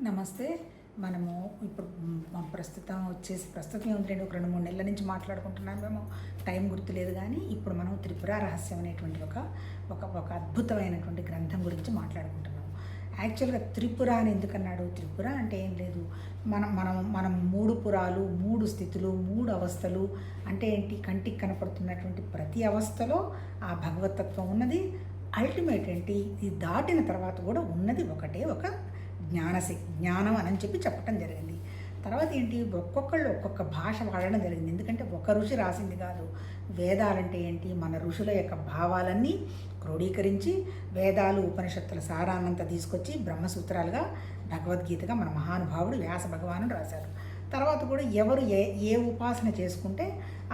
నమస్తే. మనము ఇప్పుడు ప్రస్తుతం ఏముందండి, ఒక 2-3 నెలల నుంచి మాట్లాడుకుంటున్నాం. మేము టైం గుర్తులేదు, కానీ ఇప్పుడు మనం త్రిపుర రహస్యం అనేటువంటి ఒక అద్భుతమైనటువంటి గ్రంథం గురించి మాట్లాడుకుంటున్నాం. యాక్చువల్గా త్రిపుర అని ఎందుకన్నాడు? త్రిపుర అంటే ఏం లేదు, మనం 3 పురాలు, 3 స్థితులు, 3 అవస్థలు అంటే ఏంటి? కంటికి కనపడుతున్నటువంటి ప్రతి అవస్థలో ఆ భగవతత్వం ఉన్నది. అల్టిమేట్ ఏంటి? ఇది దాటిన తర్వాత కూడా ఉన్నది ఒకటే ఒక జ్ఞానం అని చెప్పటం జరిగింది. తర్వాత ఏంటి? ఒక్కొక్కళ్ళు ఒక్కొక్క భాష వాడడం జరిగింది. ఎందుకంటే ఒక ఋషి రాసింది కాదు. వేదాలంటే ఏంటి? మన ఋషుల యొక్క భావాలన్నీ క్రోడీకరించి వేదాలు ఉపనిషత్తుల సారాన్నంతా తీసుకొచ్చి బ్రహ్మసూత్రాలుగా భగవద్గీతగా మన మహానుభావుడు వ్యాస భగవానుడు రాశారు. తర్వాత కూడా ఎవరు ఏ ఉపాసన చేసుకుంటే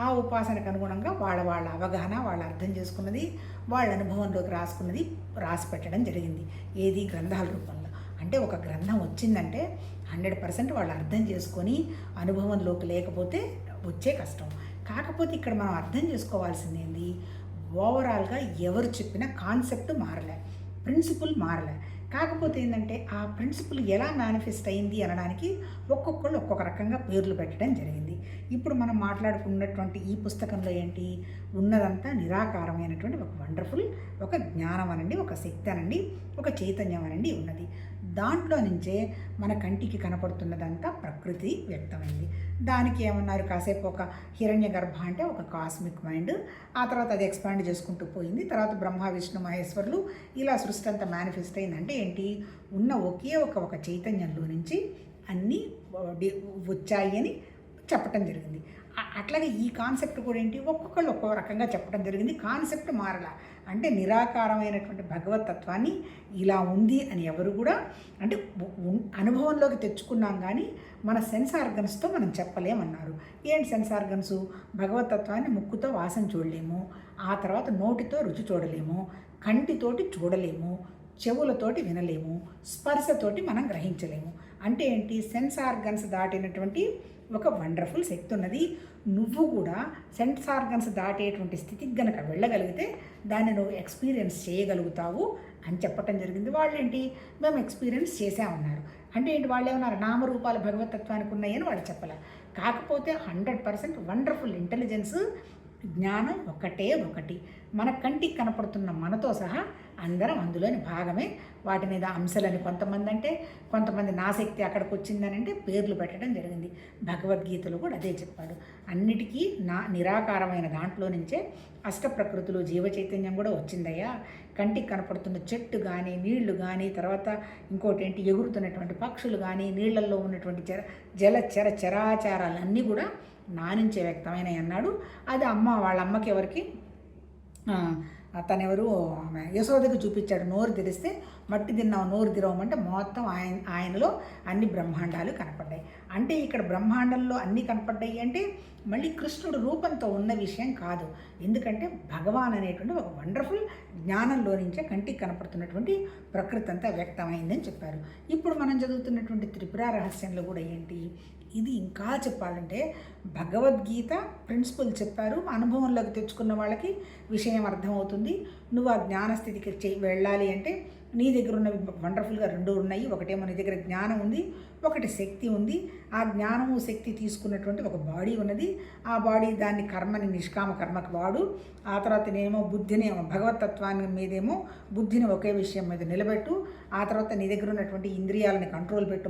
ఆ ఉపాసనకు అనుగుణంగా వాళ్ళ అవగాహన, వాళ్ళు అర్థం చేసుకున్నది, వాళ్ళ అనుభవంలోకి రాసి పెట్టడం జరిగింది. ఏది? గ్రంథాల రూపంలో. అంటే ఒక గ్రంథం వచ్చిందంటే 100% వాళ్ళు అర్థం చేసుకొని అనుభవంలోకి లేకపోతే వచ్చే కష్టం. కాకపోతే ఇక్కడ మనం అర్థం చేసుకోవాల్సింది ఏంది? ఓవరాల్గా ఎవరు చెప్పిన కాన్సెప్ట్ మారలే, ప్రిన్సిపుల్ మారలే. కాకపోతే ఏంటంటే ఆ ప్రిన్సిపుల్ ఎలా మేనిఫెస్ట్ అయింది అనడానికి ఒక్కొక్కళ్ళు ఒక్కొక్క రకంగా పేర్లు పెట్టడం జరిగింది. ఇప్పుడు మనం మాట్లాడుకున్నటువంటి ఈ పుస్తకంలో ఏంటి ఉన్నదంతా? నిరాకారమైనటువంటి ఒక వండర్ఫుల్ ఒక జ్ఞానం అనండి, ఒక శక్తి అనండి, ఒక చైతన్యం అనండి ఉన్నది. దాంట్లో నుంచే మన కంటికి కనపడుతున్నదంతా ప్రకృతి వ్యక్తమైంది. దానికి ఏమన్నారు? కాసేపు ఒక హిరణ్య గర్భ అంటే ఒక కాస్మిక్ మైండ్, ఆ తర్వాత అది ఎక్స్పాండ్ చేసుకుంటూ పోయింది. తర్వాత బ్రహ్మ విష్ణు మహేశ్వరులు ఇలా సృష్టి అంతా మేనిఫెస్ట్ అయిందంటే ఏంటి? ఉన్న ఒకే ఒక చైతన్యంలో నుంచి అన్నీ వచ్చాయి అని చెప్పటం జరిగింది. అట్లాగే ఈ కాన్సెప్ట్ కూడా ఏంటి? ఒక్కొక్కళ్ళు ఒక్కో రకంగా చెప్పడం జరిగింది. కాన్సెప్ట్ మారలా. అంటే నిరాకారమైనటువంటి భగవతత్వాన్ని ఇలా ఉంది అని ఎవరు కూడా అంటే అనుభవంలోకి తెచ్చుకున్నాం, కానీ మన సెన్స్ ఆర్గన్స్తో మనం చెప్పలేమన్నారు. ఏంటి సెన్స్ ఆర్గన్స్? భగవతత్వాన్ని ముక్కుతో వాసన చూడలేము, ఆ తర్వాత నోటితో రుచి చూడలేము, కంటితోటి చూడలేము, చెవులతోటి వినలేము, స్పర్శతోటి మనం గ్రహించలేము. అంటే ఏంటి? సెన్స్ ఆర్గన్స్ దాటినటువంటి ఒక వండర్ఫుల్ శక్తి ఉన్నది. నువ్వు కూడా సెన్స్ ఆర్గన్స్ దాటేటువంటి స్థితికి గనక వెళ్ళగలిగితే దాన్ని నువ్వు ఎక్స్పీరియన్స్ చేయగలుగుతావు అని చెప్పటం జరిగింది. వాళ్ళు ఏంటి? మేము ఎక్స్పీరియన్స్ చేసామన్నారు. అంటే ఏంటి? వాళ్ళు ఏమన్నారు? నామరూపాల భగవతత్వానికి ఉన్నాయని వాళ్ళు చెప్పలే. కాకపోతే 100% వండర్ఫుల్ ఇంటెలిజెన్స్ జ్ఞానం ఒకటి. మన కంటికి కనపడుతున్న మనతో సహా అందరం అందులోని భాగమే. వాటి మీద అంశాలని కొంతమంది అంటే, కొంతమంది నా శక్తి అక్కడికి వచ్చిందని అంటే పేర్లు పెట్టడం జరిగింది. భగవద్గీతలో కూడా అదే చెప్పాడు. అన్నిటికీ నిరాకారమైన దాంట్లో నుంచే అష్టప్రకృతులు, జీవ చైతన్యం కూడా వచ్చిందయ్యా. కంటికి కనపడుతున్న చెట్టు కానీ, నీళ్లు కానీ, తర్వాత ఇంకోటి ఏంటి? ఎగురుతున్నటువంటి పక్షులు కానీ, నీళ్లలో ఉన్నటువంటి జలచర చరాచారాలన్నీ కూడా నా నుంచే వ్యక్తమైనవి అన్నాడు. అది వాళ్ళ అమ్మకి ఎవరికి? తనెవరు? యశోదకి చూపించాడు. నోరు తెరిస్తే మట్టి తిన్నావు, నోరు తెరవమంటే మొత్తం ఆయనలో అన్ని బ్రహ్మాండాలు కనపడ్డాయి. అంటే ఇక్కడ బ్రహ్మాండంలో అన్నీ కనపడ్డాయి అంటే మళ్ళీ కృష్ణుడు రూపంతో ఉన్న విషయం కాదు. ఎందుకంటే భగవాన్ అనేటువంటి ఒక వండర్ఫుల్ జ్ఞానంలో నుంచే కంటికి కనపడుతున్నటువంటి ప్రకృతి అంతా వ్యక్తమైందని చెప్పారు. ఇప్పుడు మనం చదువుతున్నటువంటి త్రిపుర రహస్యంలో కూడా ఏంటి? ఇది ఇంకా చెప్పాలంటే భగవద్గీత ప్రిన్సిపల్ చెప్పారు. అనుభవంలోకి తెచ్చుకున్న వాళ్ళకి విషయం అర్థమవుతుంది. నువ్వు ఆ జ్ఞానస్థితికి వెళ్ళాలి అంటే నీ దగ్గర ఉన్నవి వండర్ఫుల్గా 2 ఉన్నాయి. ఒకటేమో నీ దగ్గర జ్ఞానం ఉంది, ఒకటి శక్తి ఉంది. ఆ జ్ఞానము శక్తి తీసుకున్నటువంటి ఒక బాడీ ఉన్నది. ఆ బాడీ దాన్ని కర్మని నిష్కామ కర్మకు వాడు. ఆ తర్వాత నేమో బుద్ధినేమో భగవతత్వాన్ని మీదేమో బుద్ధిని ఒకే విషయం మీద నిలబెట్టు. ఆ తర్వాత నీ దగ్గర ఉన్నటువంటి ఇంద్రియాలని కంట్రోల్ పెట్టు,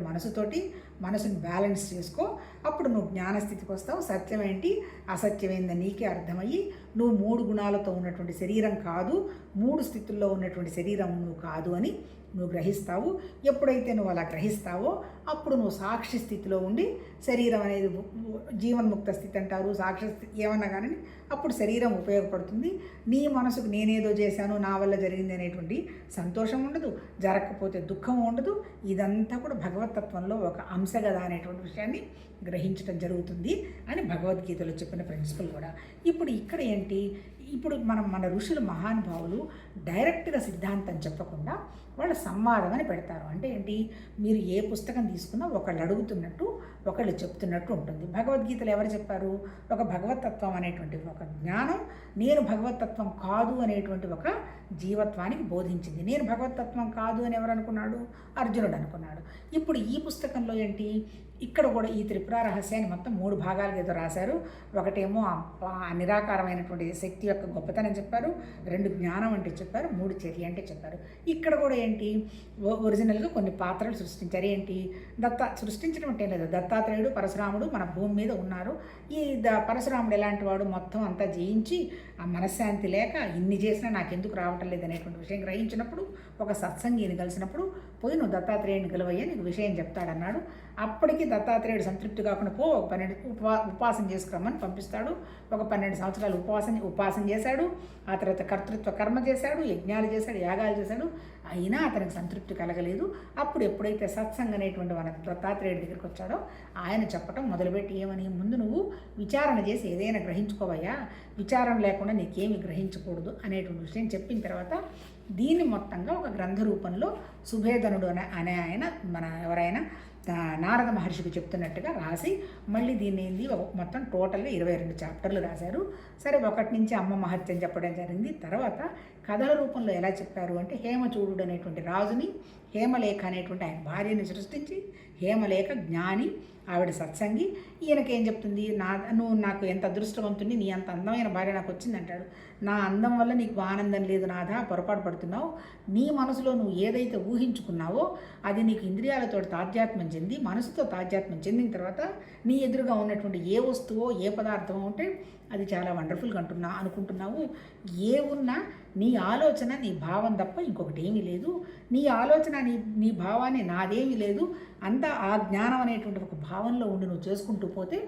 మనసుని బ్యాలెన్స్ చేసుకో. అప్పుడు నువ్వు జ్ఞానస్థితికి వస్తావు. సత్యం ఏంటి, అసత్యం ఏందని నీకే అర్థమయ్యి నువ్వు 3 గుణాలతో ఉన్నటువంటి శరీరం కాదు, 3 స్థితుల్లో ఉన్నటువంటి శరీరం నువ్వు కాదు అని నువ్వు గ్రహిస్తావు. ఎప్పుడైతే నువ్వు అలా గ్రహిస్తావో అప్పుడు నువ్వు సాక్షి స్థితిలో ఉండి, శరీరం అనేది జీవన్ముక్త స్థితి అంటారు, సాక్షి స్థితి ఏమన్నా కానీ అప్పుడు శరీరం ఉపయోగపడుతుంది. నీ మనసుకు నేనేదో చేశాను, నా వల్ల జరిగింది అనేటువంటి సంతోషం ఉండదు, జరగకపోతే దుఃఖం ఉండదు. ఇదంతా కూడా భగవతత్వంలో ఒక అంశ కదా అనేటువంటి విషయాన్ని గ్రహించడం జరుగుతుంది అని భగవద్గీతలో చెప్పిన ప్రిన్సిపల్ కూడా. ఇప్పుడు ఇక్కడ ఏంటి? ఇప్పుడు మన ఋషులు మహానుభావులు డైరెక్ట్గా సిద్ధాంతం చెప్పకుండా వాళ్ళు సంవాదం అని పెడతారు. అంటే ఏంటి, మీరు ఏ పుస్తకం తీసుకున్నా ఒకళ్ళు అడుగుతున్నట్టు ఒకళ్ళు చెప్తున్నట్టు ఉంటుంది. భగవద్గీతలు ఎవరు చెప్పారు? ఒక భగవతత్వం అనేటువంటి ఒక జ్ఞానం నేను భగవతత్వం కాదు అనేటువంటి ఒక జీవత్వానికి బోధించింది. నేను భగవతత్వం కాదు అని ఎవరు అనుకున్నాడు? అర్జునుడు అనుకున్నాడు. ఇప్పుడు ఈ పుస్తకంలో ఏంటి, ఇక్కడ కూడా ఈ త్రిపుర రహస్యాన్ని మొత్తం 3 భాగాలుగా ఏదో రాశారు. ఒకటేమో నిరాకారమైనటువంటి శక్తి యొక్క గొప్పతనం చెప్పారు, 2 జ్ఞానం అంటే చెప్పారు, 3 చర్య అంటే చెప్పారు. ఇక్కడ కూడా ఏంటి, ఒరిజినల్గా కొన్ని పాత్రలు సృష్టించారు. ఏంటి, సృష్టించడం అంటే లేదు, దత్తాత్రేయుడు పరశురాముడు మన భూమి మీద ఉన్నారు. ఈ పరశురాముడు ఎలాంటి వాడు, మొత్తం అంతా జయించి ఆ మనశ్శాంతి లేక ఇన్ని చేసినా నాకెందుకు రావటం లేదు అనేటువంటి విషయం గ్రహించినప్పుడు ఒక సత్సంగిని కలిసినప్పుడు పోయి నువ్వు దత్తాత్రేయుని గెలవయ్యా నీకు విషయం చెప్తాడన్నాడు. అప్పటికి దత్తాత్రేయుడు సంతృప్తి కాకుండా పో 12 ఉపాసన చేసుకురమ్మని పంపిస్తాడు. ఒక 12 సంవత్సరాలు ఉపాసన చేశాడు. ఆ తర్వాత కర్తృత్వ కర్మ చేశాడు, యజ్ఞాలు చేశాడు, యాగాలు చేశాడు. అయినా అతనికి సంతృప్తి కలగలేదు. అప్పుడు ఎప్పుడైతే సత్సంగం అనేటువంటి మన దత్తాత్రేయుడి దగ్గరికి వచ్చాడో ఆయన చెప్పటం మొదలుపెట్టి ఏమని, ముందు నువ్వు విచారణ చేసి ఏదైనా గ్రహించుకోవయ్యా, విచారణ లేకుండా నీకేమి గ్రహించకూడదు అనేటువంటి విషయం చెప్పిన తర్వాత దీన్ని మొత్తంగా ఒక గ్రంథ రూపంలో సుభేదనుడు అనే ఆయన మన ఎవరైనా నారద మహర్షికి చెప్తున్నట్టుగా రాసి మళ్ళీ దీన్ని మొత్తం టోటల్గా 22 చాప్టర్లు రాశారు. సరే, 1 నుంచి అమ్మ మహత్యం చెప్పడం జరిగింది. తర్వాత కథల రూపంలో ఎలా చెప్పారు అంటే, హేమచూడు అనేటువంటి రాజుని హేమలేఖ అనేటువంటి ఆయన భార్యని సృష్టించి, హేమలేఖ జ్ఞాని, ఆవిడ సత్సంగి. ఈయనకేం చెప్తుంది, నువ్వు నాకు ఎంత అదృష్టవంతుని, నీ అంత అందమైన భార్య నాకు వచ్చిందంటాడు. నా అందం వల్ల నీకు ఆనందం లేదు నాథ, పొరపాటు పడుతున్నావు. నీ మనసులో నువ్వు ఏదైతే ఊహించుకున్నావో అది నీకు ఇంద్రియాలతో తాదాత్మ్యం చెంది, మనసుతో తాదాత్మ్యం చెందిన తర్వాత నీ ఎదురుగా ఉన్నటువంటి ఏ వస్తువో ఏ పదార్థమో ఉంటే అది చాలా వండర్ఫుల్గా అనుకుంటున్నావు. ఏ ఉన్నా నీ ఆలోచన నీ భావం తప్ప ఇంకొకటి ఏమీ లేదు. నీ ఆలోచన నీ భావాన్ని నాదేమీ లేదు. అంతా ఆ జ్ఞానం అనేటువంటి ఒక భావంలో ఉండి నువ్వు చేసుకుంటూ పోతే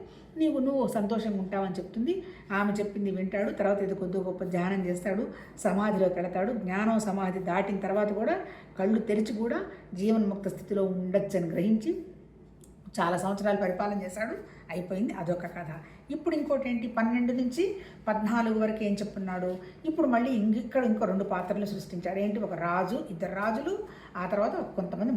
నువ్వు సంతోషంగా ఉంటావని చెప్తుంది. ఆమె చెప్పింది వింటాడు. తర్వాత ఇది కొద్ది గొప్ప ధ్యానం చేస్తాడు, సమాధిలోకి వెళతాడు. జ్ఞానం సమాధి దాటిన తర్వాత కూడా కళ్ళు తెరిచి కూడా జీవన్ముక్త స్థితిలో ఉండొచ్చని గ్రహించి చాలా సంవత్సరాలు పరిపాలన చేశాడు. అయిపోయింది, అదొక కథ. ఇప్పుడు ఇంకోటి ఏంటి, 12 నుంచి 14 వరకు ఏం చెప్పున్నాడు. ఇప్పుడు మళ్ళీ ఇక్కడ ఇంకో 2 పాత్రలు సృష్టించాడు. ఏంటి, ఒక రాజు, 2 రాజులు, ఆ తర్వాత కొంతమంది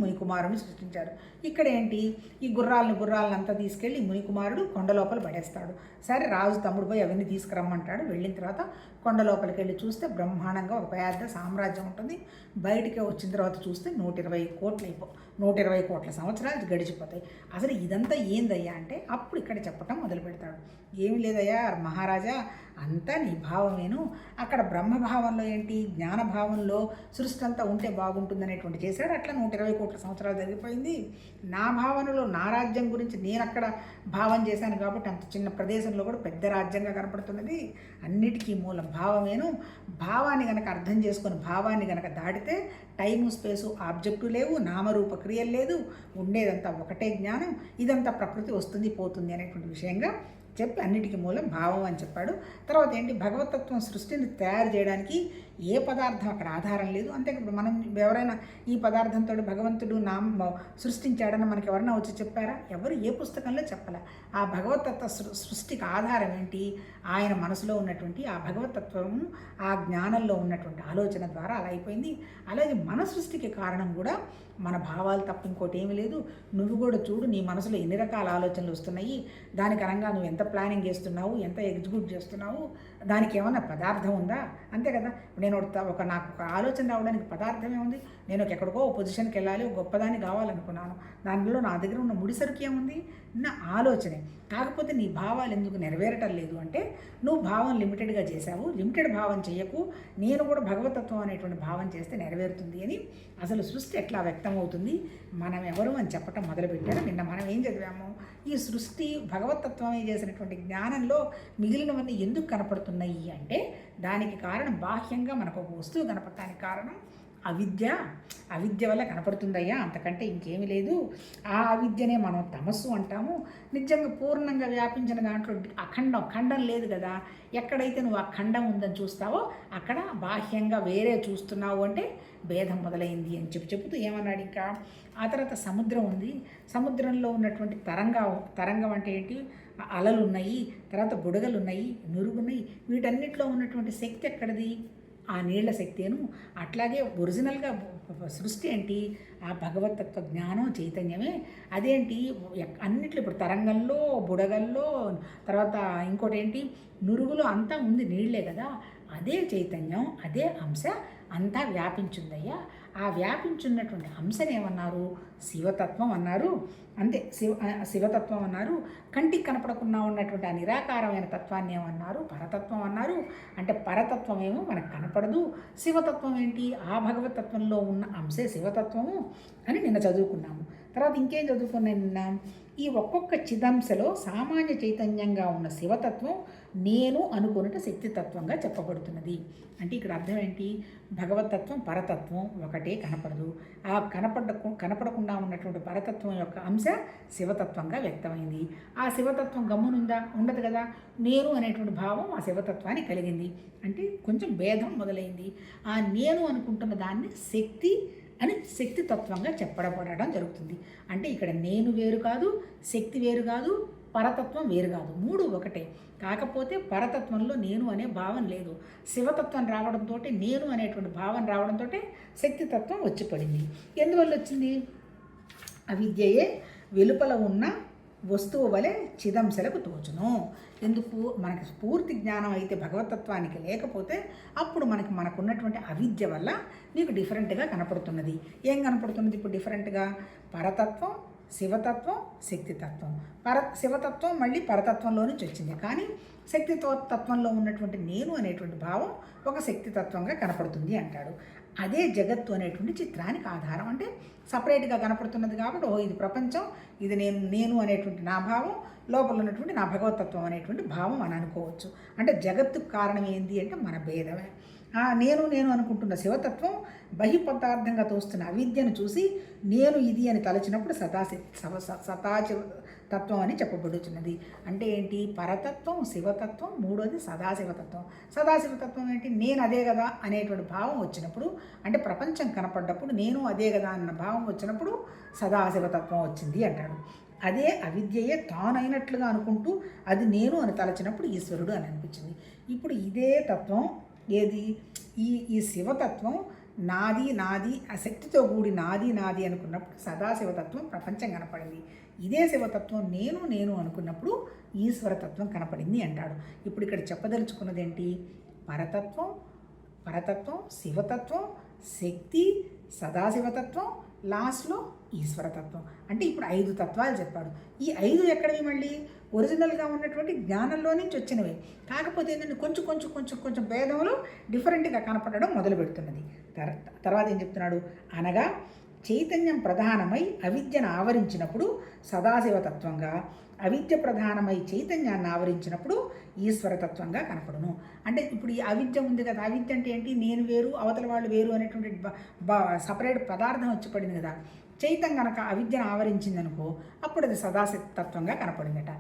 ముని కుమారుని సృష్టించారు. ఇక్కడ ఏంటి, ఈ గుర్రాలను అంతా తీసుకెళ్ళి ముని కుమారుడు కొండ లోపల పడేస్తాడు. సరే, రాజు తమ్ముడు పోయి అవన్నీ తీసుకురమ్మంటాడు. వెళ్ళిన తర్వాత కొండ లోపలికి వెళ్ళి చూస్తే బ్రహ్మాండంగా ఒక పెద్ద సామ్రాజ్యం ఉంటుంది. బయటికి వచ్చిన తర్వాత చూస్తే 120 కోట్ల సంవత్సరాలు గడిచిపోతాయి. అసలు ఇదంతా ఏందయ్యా అంటే అప్పుడు ఇక్కడ చెప్పటం మొదలు పెడతాడు. ఏమి లేదయ్యా మహారాజా, అంతా నీ భావమేను. అక్కడ బ్రహ్మభావంలో ఏంటి, జ్ఞానభావంలో సృష్టి అంతా ఉంటే బాగుంటుందనేటువంటి చేశాడు. అట్లా 120 కోట్ల సంవత్సరాలు జరిగిపోయింది. నా భావనలో నా రాజ్యం గురించి నేను అక్కడ భావం చేశాను కాబట్టి అంత చిన్న ప్రదేశంలో కూడా పెద్ద రాజ్యంగా కనపడుతున్నది. అన్నిటికీ మూలం భావమేను. భావాన్ని కనుక అర్థం చేసుకొని భావాన్ని కనుక దాటితే టైము స్పేసు ఆబ్జెక్టు లేవు, నామరూప క్రియలు లేదు, ఉండేదంతా ఒకటే జ్ఞానం. ఇదంతా ప్రకృతి వస్తుంది పోతుంది అనేటువంటి విషయంగా చెప్పి అన్నిటికీ మూలం భావం అని చెప్పాడు. తర్వాత ఏంటి, భగవతత్వం సృష్టిని తయారు చేయడానికి ఏ పదార్థం అక్కడ ఆధారం లేదు. అంతే, ఇప్పుడు మనం ఎవరైనా ఈ పదార్థంతో భగవంతుడు సృష్టించాడని మనకి ఎవరైనా వచ్చి చెప్పారా? ఎవరు ఏ పుస్తకంలో చెప్పాల. ఆ భగవతత్వ సృష్టికి ఆధారం ఏంటి, ఆయన మనసులో ఉన్నటువంటి ఆ భగవతత్వం, ఆ జ్ఞానంలో ఉన్నటువంటి ఆలోచన ద్వారా అలా అయిపోయింది. అలాగే మన సృష్టికి కారణం కూడా మన భావాలు తప్ప ఇంకోటి ఏమీ లేదు. నువ్వు కూడా చూడు, నీ మనసులో ఎన్ని రకాల ఆలోచనలు వస్తున్నాయి, దానికి అనంగా నువ్వు ఎంత ప్లానింగ్ చేస్తున్నావు, ఎంత ఎగ్జిక్యూట్ చేస్తున్నావు, దానికి ఏమన్నా పదార్థం ఉందా? అంతే కదా. నాకు ఒక ఆలోచన రావడానికి పదార్థమే ఉంది. నేను ఎక్కడికో పొజిషన్కి వెళ్ళాలి, గొప్పదాన్ని కావాలనుకున్నాను. దానిలో నా దగ్గర ఉన్న ముడిసరికి ఏముంది, నా ఆలోచనే. కాకపోతే నీ భావాలు ఎందుకు నెరవేరటం లేదు అంటే నువ్వు భావం లిమిటెడ్గా చేశావు. లిమిటెడ్ భావం చేయకు, నేను కూడా భగవతత్వం అనేటువంటి భావం చేస్తే నెరవేరుతుంది అని అసలు సృష్టి ఎట్లా వ్యక్తమవుతుంది, మనం ఎవరు అని చెప్పటం మొదలుపెట్టారు. నిన్న మనం ఏం చదివాము, ఈ సృష్టి భగవతత్వమే చేసినటువంటి జ్ఞానంలో మిగిలినవన్నీ ఎందుకు కనపడుతున్నాయి అంటే దానికి కారణం బాహ్యంగా మనకు ఒక వస్తువు కనపడటానికి కారణం అవిద్య వల్ల కనపడుతుందయ్యా, అంతకంటే ఇంకేమీ లేదు. ఆ అవిద్యనే మనం తమస్సు అంటాము. నిజంగా పూర్ణంగా వ్యాపించిన దాంట్లో ఖండం లేదు కదా. ఎక్కడైతే నువ్వు ఆ ఖండం ఉందని చూస్తావో అక్కడ బాహ్యంగా వేరే చూస్తున్నావు అంటే భేదం మొదలైంది అని చెబుతూ ఏమన్నాడు ఇంకా ఆ తర్వాత సముద్రం ఉంది, సముద్రంలో ఉన్నటువంటి తరంగం అంటే ఏంటి, అలలు ఉన్నాయి, తర్వాత బుడగలు ఉన్నాయి, నురుగున్నాయి, వీటన్నిటిలో ఉన్నటువంటి శక్తి ఎక్కడిది, ఆ నీళ్ల శక్తిను. అట్లాగే ఒరిజినల్గా సృష్టి ఏంటి, ఆ భగవతత్వ జ్ఞానం చైతన్యమే. అదేంటి అన్నిట్లో ఇప్పుడు తరంగంలో, బుడగల్లో, తర్వాత ఇంకోటి ఏంటి నురుగులో అంతా ఉంది, నీళ్లే కదా. అదే చైతన్యం, అదే అంశ అంతా వ్యాపించిందయ్యా. ఆ వ్యాపించున్నటువంటి అంశనేమన్నారు, శివతత్వం అన్నారు. అంతే, శివతత్వం అన్నారు. కంటికి కనపడకుండా ఉన్నటువంటి ఆ నిరాకారమైన తత్వాన్ని ఏమన్నారు, పరతత్వం అన్నారు. అంటే పరతత్వం ఏమో మనకు కనపడదు, శివతత్వం ఏంటి, ఆ భగవతత్వంలో ఉన్న అంశే శివతత్వము అని నిన్న చదువుకున్నాము. తర్వాత ఇంకేం చదువుకున్నాం నిన్న, ఈ ఒక్కొక్క చిదంశలో సామాన్య చైతన్యంగా ఉన్న శివతత్వం నేను అనుకున్నట్టు శక్తితత్వంగా చెప్పబడుతున్నది. అంటే ఇక్కడ అర్థం ఏంటి, భగవతత్వం పరతత్వం ఒకటే కనపడదు, ఆ కనపడకుండా ఉన్నటువంటి పరతత్వం యొక్క అంశ శివతత్వంగా వ్యక్తమైంది. ఆ శివతత్వం గమ్మునుందా, ఉండదు కదా. నేను అనేటువంటి భావం ఆ శివతత్వానికి కలిగింది. అంటే కొంచెం భేదం మొదలైంది. ఆ నేను అనుకుంటున్న దాన్ని శక్తి అని శక్తితత్వంగా చెప్పబడడం జరుగుతుంది. అంటే ఇక్కడ నేను వేరు కాదు, శక్తి వేరు కాదు, పరతత్వం వేరు కాదు, మూడు ఒకటే. కాకపోతే పరతత్వంలో నేను అనే భావం లేదు. శివతత్వం రావడంతో నేను అనేటువంటి భావం రావడంతో శక్తితత్వం వచ్చి పడింది. ఎందువల్ల వచ్చింది, అవిద్యయే వెలుపల ఉన్న వస్తువు వలె చిదంశలకు తోచును. ఎందుకు, మనకి పూర్తి జ్ఞానం అయితే భగవతత్వానికి లేకపోతే అప్పుడు మనకున్నటువంటి అవిద్య వల్ల నీకు డిఫరెంట్గా కనపడుతున్నది. ఏం కనపడుతున్నది ఇప్పుడు డిఫరెంట్గా, పరతత్వం, శివతత్వం, శక్తితత్వం. శివతత్వం మళ్ళీ పరతత్వంలో నుంచి వచ్చింది, కానీ శక్తితత్వంలో ఉన్నటువంటి నేను అనేటువంటి భావం ఒక శక్తితత్వంగా కనపడుతుంది అంటాడు. అదే జగత్తు అనేటువంటి చిత్రానికి ఆధారం. అంటే సపరేట్గా కనపడుతున్నది కాబట్టి ఇది ప్రపంచం, ఇది నేను అనేటువంటి నా భావం, లోపల ఉన్నటువంటి నా భగవతత్వం అనేటువంటి భావం అని అనుకోవచ్చు. అంటే జగత్తుకు కారణం ఏంది అంటే మన భేదమే. నేను అనుకుంటున్న శివతత్వం బహిపదార్థంగా తోస్తున్న అవిద్యను చూసి నేను ఇది అని తలచినప్పుడు సదాశివ తత్వం అని చెప్పబడుతున్నది. అంటే ఏంటి, పరతత్వం, శివతత్వం, మూడోది సదాశివతత్వం. సదాశివతత్వం ఏంటి, నేను అదే కదా అనేటువంటి భావం వచ్చినప్పుడు, అంటే ప్రపంచం కనపడ్డప్పుడు నేను అదే కదా అన్న భావం వచ్చినప్పుడు సదాశివతత్వం వచ్చింది అంటాడు. అదే అవిద్యయే తానైనట్లుగా అనుకుంటూ అది నేను అని తలచినప్పుడు ఈశ్వరుడు అని అనిపించింది. ఇప్పుడు ఇదే తత్వం ఏది, ఈ శివతత్వం నాది ఆ శక్తితో కూడి నాది అనుకున్నప్పుడు సదాశివతత్వం ప్రపంచం కనపడింది. ఇదే శివతత్వం నేను అనుకున్నప్పుడు ఈశ్వరతత్వం కనపడింది అంటాడు. ఇప్పుడు ఇక్కడ చెప్పదలుచుకున్నది ఏంటి, పరతత్వం, శివతత్వం, శక్తి, సదాశివతత్వం, లాస్ట్లో ఈశ్వరతత్వం. అంటే ఇప్పుడు 5 తత్వాలు చెప్పాడు. ఈ 5 ఎక్కడవి, మళ్ళీ ఒరిజినల్గా ఉన్నటువంటి జ్ఞానంలో నుంచి వచ్చినవి. కాకపోతే ఏంటంటే కొంచెం భేదంలో డిఫరెంట్గా కనపడడం మొదలు పెడుతున్నది. తర్వాత ఏం చెప్తున్నాడు, అనగా చైతన్యం ప్రధానమై అవిద్యను ఆవరించినప్పుడు సదాశివతత్వంగా, అవిద్య ప్రధానమై చైతన్యాన్ని ఆవరించినప్పుడు ఈశ్వరతత్వంగా కనపడును. అంటే ఇప్పుడు ఈ అవిద్య ఉంది కదా, అవిద్య అంటే ఏంటి, నేను వేరు అవతల వాళ్ళు వేరు అనేటువంటి సపరేట్ పదార్థం వచ్చి పడింది కదా. చైతన్యం కనుక అవిద్యను ఆవరించిందనుకో అప్పుడు అది సదాశివతత్వంగా కనపడిందట.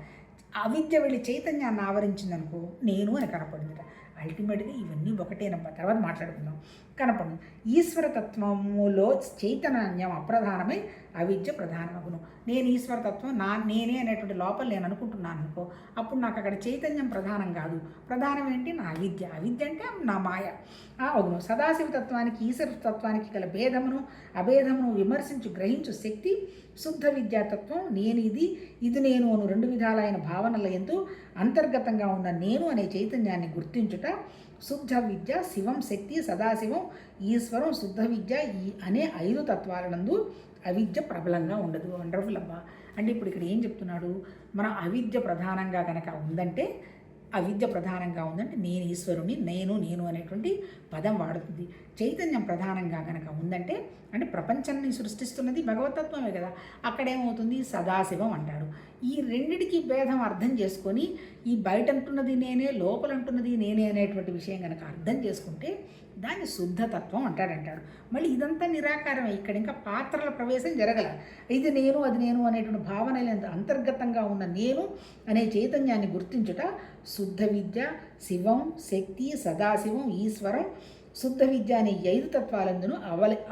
అవిద్య వెళ్ళి చైతన్యాన్ని ఆవరించిందనుకో నేను అని కనపడిందట. అల్టిమేట్గా ఇవన్నీ ఒకటేనమ్మా, తర్వాత మాట్లాడుకుందాం. కనపడను ఈశ్వరతత్వములో చైతన్యం అప్రధానమై అవిద్య ప్రధానమగును. నేను ఈశ్వరతత్వం నేనే అనేటువంటి లోపల నేను అనుకుంటున్నాను అనుకో, అప్పుడు నాకు అక్కడ చైతన్యం ప్రధానం కాదు, ప్రధానం ఏంటి, నా అవిద్య అంటే నా మాయ అవును. సదాశివతత్వానికి ఈశ్వరతత్వానికి గల భేదమును అభేదమును విమర్శించు గ్రహించు శక్తి శుద్ధ విద్యాతత్వం నేను ఇది నేను అను 2 విధాలైన భావనల యందు అంతర్గతంగా ఉన్న నేను అనే చైతన్యాన్ని గుర్తించుట శుద్ధ విద్య, శివం శక్తి, సదాశివం, ఈశ్వరం, శుద్ధ విద్య అనే 5 తత్వాలందు అవిద్య ప్రబలంగా ఉండదు. వండర్ఫుల్ అబ్బా. అంటే ఇప్పుడు ఇక్కడ ఏం చెప్తున్నాడు, మన అవిద్య ప్రధానంగా కనుక ఉందంటే నేను ఈశ్వరుని, నేను అనేటువంటి పదం వాడుతుంది. చైతన్యం ప్రధానంగా కనుక ఉందంటే అంటే ప్రపంచాన్ని సృష్టిస్తున్నది భగవతత్వమే కదా, అక్కడేమవుతుంది సదాశివం అంటాడు. ఈ రెండిటికి భేదం అర్థం చేసుకొని ఈ బయట అంటున్నది నేనే, లోపల అంటున్నది నేనే అనేటువంటి విషయం కనుక అర్థం చేసుకుంటే దాన్ని శుద్ధతత్వం అంటాడు. మళ్ళీ ఇదంతా నిరాకారమే, ఇక్కడ ఇంకా పాత్రల ప్రవేశం జరగల. ఇది నేను అది నేను అనేటువంటి భావన అంతర్గతంగా ఉన్న నేను అనే చైతన్యాన్ని గుర్తించుట శుద్ధ విద్య, శివం, శక్తి, సదాశివం, ఈశ్వరం, శుద్ధ విద్య అనే ఈ 5 తత్వాలందును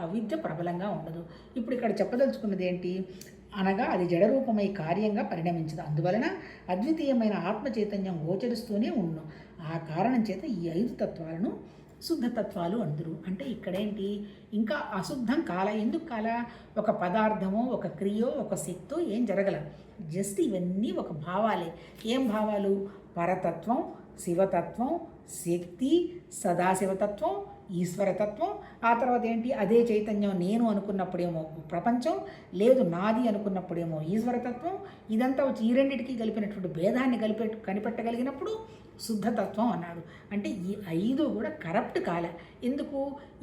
అవిద్య ప్రబలంగా ఉండదు. ఇప్పుడు ఇక్కడ చెప్పదలుచుకున్నది ఏంటి అనగా అది జడరూపమై కార్యంగా పరిణమించదు. అందువలన అద్వితీయమైన ఆత్మ చైతన్యం గోచరిస్తూనే ఉండును. ఆ కారణం చేత ఈ 5 తత్వాలను శుద్ధతత్వాలు అందరు. అంటే ఇక్కడేంటి ఇంకా అశుద్ధం కాల. ఎందుకు కాల? ఒక పదార్థమో ఒక క్రియో ఒక శక్తో ఏం జరగల. జస్ట్ ఇవన్నీ ఒక భావాలే. ఏం భావాలు? పరతత్వం, శివతత్వం, శక్తి, సదాశివతత్వం, ఈశ్వరతత్వం. ఆ తర్వాత ఏంటి? అదే చైతన్యం నేను అనుకున్నప్పుడేమో ప్రపంచం, లేదు నాది అనుకున్నప్పుడేమో ఈశ్వరతత్వం. ఇదంతా వచ్చి ఈ రెండింటికి కలిపినటువంటి భేదాన్ని కనిపెట్టగలిగినప్పుడు శుద్ధతత్వం అన్నాడు. అంటే ఈ 5 కూడా కరప్ట్ కాలే. ఎందుకు?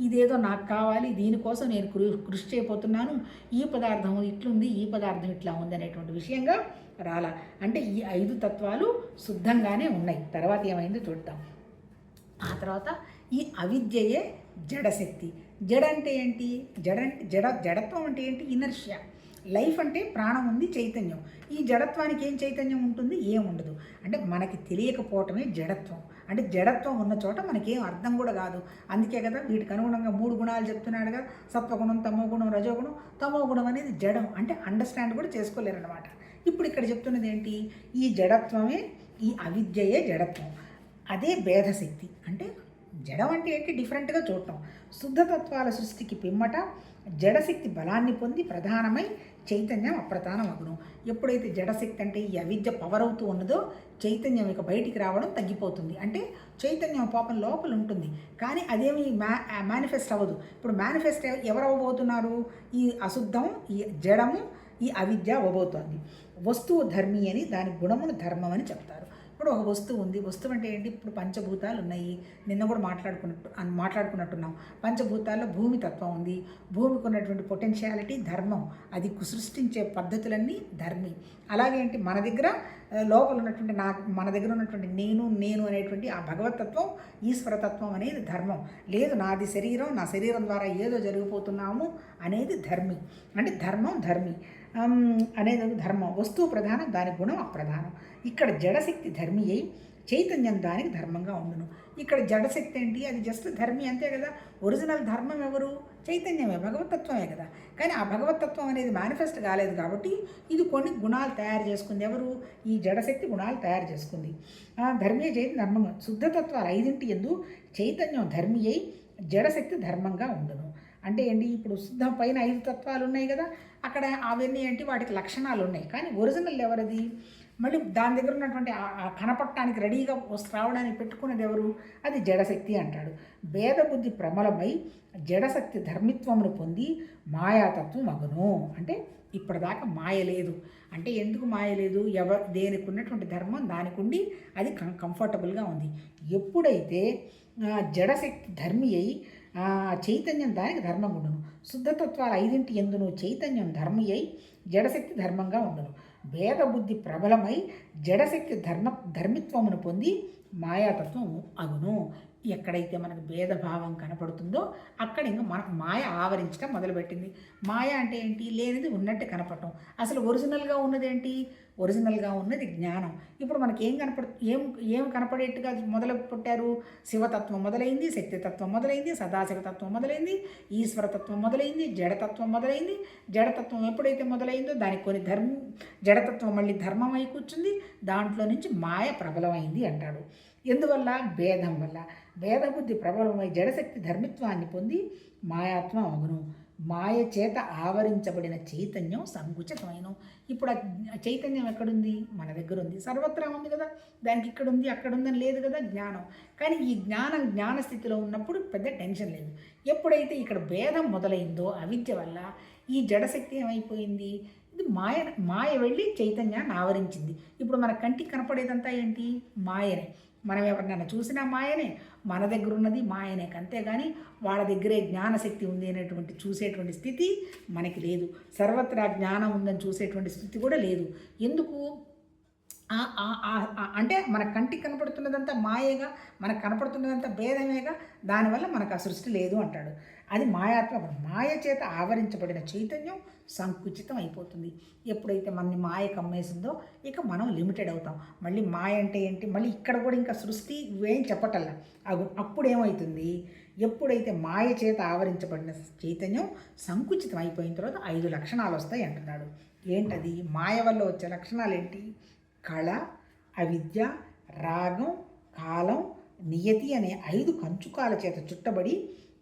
ఇదేదో నాకు కావాలి, దీనికోసం నేను కృషి చేయబోతున్నాను, ఈ పదార్థం ఇట్లుంది, ఈ పదార్థం ఇట్లా ఉంది అనేటువంటి విషయంగా రాలా. అంటే ఈ 5 తత్వాలు శుద్ధంగానే ఉన్నాయి. తర్వాత ఏమైందో చూద్దాం. ఆ తర్వాత ఈ అవిద్యయే జడశక్తి. జడ అంటే ఏంటి? జడత్వం అంటే ఏంటి? ఇనర్షియా. లైఫ్ అంటే ప్రాణం ఉంది, చైతన్యం. ఈ జడత్వానికి ఏం చైతన్యం ఉంటుంది? ఏం ఉండదు. అంటే మనకి తెలియకపోవటమే జడత్వం. అంటే జడత్వం ఉన్న చోట మనకేం అర్థం కూడా కాదు. అందుకే కదా వీటికి అనుగుణంగా 3 గుణాలు చెప్తున్నాడు కదా, సత్వగుణం, తమోగుణం, రజోగుణం. తమోగుణం అనేది జడం, అంటే అండర్స్టాండ్ కూడా చేసుకోలేరన్నమాట. ఇప్పుడు ఇక్కడ చెప్తున్నది ఏంటి? ఈ జడత్వమే, ఈ అవిద్యయే జడత్వం. అదే భేదశక్తి. అంటే జడం అంటే ఏంటి? డిఫరెంట్గా చూడటం. శుద్ధతత్వాల సృష్టికి పిమ్మట జడశక్తి బలాన్ని పొంది ప్రధానమై చైతన్యం అప్రధానం అగును. ఎప్పుడైతే జడశక్తి అంటే ఈ అవిద్య పవర్ అవుతూ ఉన్నదో చైతన్యం ఇక బయటికి రావడం తగ్గిపోతుంది. అంటే చైతన్యం పాపం లోపల ఉంటుంది, కానీ అదేమి మేనిఫెస్ట్ అవ్వదు. ఇప్పుడు మేనిఫెస్ట్ ఎవరు అవ్వబోతున్నారు? ఈ అశుద్ధం, ఈ జడము, ఈ అవిద్య అవ్వబోతోంది. వస్తువు ధర్మి అని, దాని గుణమును ధర్మం అని చెప్తారు. ఇప్పుడు ఒక వస్తువు ఉంది. వస్తువు అంటే ఏంటి? ఇప్పుడు పంచభూతాలు ఉన్నాయి. నిన్న కూడా మాట్లాడుకున్నట్టున్నాం. పంచభూతాల్లో భూమి తత్వం ఉంది. భూమికి ఉన్నటువంటి పొటెన్షియాలిటీ ధర్మం, అది సృష్టించే పద్ధతులన్నీ ధర్మి. అలాగే ఏంటి? మన దగ్గర లోపల ఉన్నటువంటి మన దగ్గర ఉన్నటువంటి నేను అనేటువంటి ఆ భగవతత్వం, ఈశ్వరతత్వం అనేది ధర్మం. లేదు నాది శరీరం, నా శరీరం ద్వారా ఏదో జరిగిపోతున్నాము అనేది ధర్మి. అంటే ధర్మి అనేది ధర్మం. వస్తువు ప్రధానం, దాని గుణం అప్రధానం. ఇక్కడ జడశక్తి ధర్మి అయి చైతన్యం దానికి ధర్మంగా ఉండును. ఇక్కడ జడశక్తి ఏంటి? అది జస్ట్ ధర్మి అంతే కదా. ఒరిజినల్ ధర్మం ఎవరు? చైతన్యమే, భగవతత్వమే కదా. కానీ ఆ భగవతత్వం అనేది మేనిఫెస్ట్ కాలేదు కాబట్టి ఇది కొన్ని గుణాలు తయారు చేసుకుంది. ఎవరు? ఈ జడశక్తి గుణాలు తయారు చేసుకుంది. ధర్మీయ చైతన్య ధర్మంగా శుద్ధతత్వాలు 5 ఎందు చైతన్యం ధర్మి అయి జడశక్తి ధర్మంగా ఉండును. అంటే ఏంటి? ఇప్పుడు శుద్ధం పైన 5 తత్వాలు ఉన్నాయి కదా, అక్కడ అవన్నీ ఏంటి? వాటికి లక్షణాలు ఉన్నాయి. కానీ ఒరిజినల్ ఎవరిది? మళ్ళీ దాని దగ్గర ఉన్నటువంటి కనపడటానికి రెడీగా రావడానికి పెట్టుకున్నది ఎవరు? అది జడశక్తి అంటాడు. భేదబుద్ధి ప్రబలమై జడశక్తి ధర్మిత్వమును పొంది మాయాతత్వం అగును. అంటే ఇప్పటిదాకా మాయ లేదు. అంటే ఎందుకు మాయ లేదు? దేనికి ఉన్నటువంటి ధర్మం దానికి ఉండి అది కంఫర్టబుల్గా ఉంది. ఎప్పుడైతే జడశక్తి ధర్మి అయి చైతన్యం దానికి ధర్మంగా ఉండును. శుద్ధతత్వాలు 5 ఎందును చైతన్యం ధర్మి అయి జడశక్తి ధర్మంగా ఉండును. భేదబుద్ధి ప్రబలమై జడశక్తి ధర్మిత్వమును పొంది మాయాతత్వం అగును. ఎక్కడైతే మనకు భేదభావం కనపడుతుందో అక్కడ ఇంకా మనకు మాయ ఆవరించడం మొదలుపెట్టింది. మాయ అంటే ఏంటి? లేనిది ఉన్నట్టు కనపడటం. అసలు ఒరిజినల్గా ఉన్నది ఏంటి? ఒరిజినల్గా ఉన్నది జ్ఞానం. ఇప్పుడు మనకి ఏం కనపడేట్టుగా మొదలు పెట్టారు? శివతత్వం మొదలైంది, శక్తితత్వం మొదలైంది, సదాశివతత్వం మొదలైంది, ఈశ్వరతత్వం మొదలైంది, జడతత్వం మొదలైంది. జడతత్వం ఎప్పుడైతే మొదలైందో దానికి కొన్ని జడతత్వం మళ్ళీ ధర్మమై కూర్చుంది. దాంట్లో నుంచి మాయ ప్రబలమైంది అంటాడు. ఎందువల్ల? భేదం వల్ల. భేదబుద్ధి ప్రబలమై జడశక్తి ధర్మిత్వాన్ని పొంది మాయాత్వం అగును. మాయ చేత ఆవరించబడిన చైతన్యం సంకుచితమైన. ఇప్పుడు ఆ చైతన్యం ఎక్కడుంది? మన దగ్గర ఉంది, సర్వత్రా ఉంది కదా. దానికి ఇక్కడ ఉంది అక్కడ ఉందని లేదు కదా జ్ఞానం. కానీ ఈ జ్ఞానస్థితిలో ఉన్నప్పుడు పెద్ద టెన్షన్ లేదు. ఎప్పుడైతే ఇక్కడ భేదం మొదలైందో అవిద్య వల్ల ఈ జడశక్తి ఏమైపోయింది? ఇది మాయ వెళ్ళి చైతన్యాన్ని ఆవరించింది. ఇప్పుడు మన కంటికి కనపడేదంతా ఏంటి? మాయనే. మనం ఎవరినైనా చూసినా మాయనే, మన దగ్గర ఉన్నది మాయనే. అంతేగాని వాళ్ళ దగ్గరే జ్ఞానశక్తి ఉంది అనేటువంటి చూసేటువంటి స్థితి మనకి లేదు. సర్వత్రా జ్ఞానం ఉందని చూసేటువంటి స్థితి కూడా లేదు. ఎందుకు? అంటే మన కంటికి కనపడుతున్నదంతా మాయేగా, మనకు కనపడుతున్నదంతా భేదమేగా. దానివల్ల మనకు ఆ సృష్టి లేదు అంటాడు. అది మాయాత్మ. మాయ చేత ఆవరించబడిన చైతన్యం సంకుచితం అయిపోతుంది. ఎప్పుడైతే మనని మాయ కమ్మేసిందో ఇక మనం లిమిటెడ్ అవుతాం. మళ్ళీ మాయ అంటే ఏంటి? మళ్ళీ ఇక్కడ కూడా ఇంకా సృష్టి ఇవేం చెప్పటల్లా. అప్పుడు ఏమవుతుంది? ఎప్పుడైతే మాయ చేత ఆవరించబడిన చైతన్యం సంకుచితం అయిపోయిన తర్వాత 5 లక్షణాలు వస్తాయి అంటున్నాడు. ఏంటది? మాయ వల్ల వచ్చే లక్షణాలు ఏంటి? కళ, అవిద్య, రాగం, కాలం, నియతి అనే 5 కంచుకాల చేత చుట్టబడి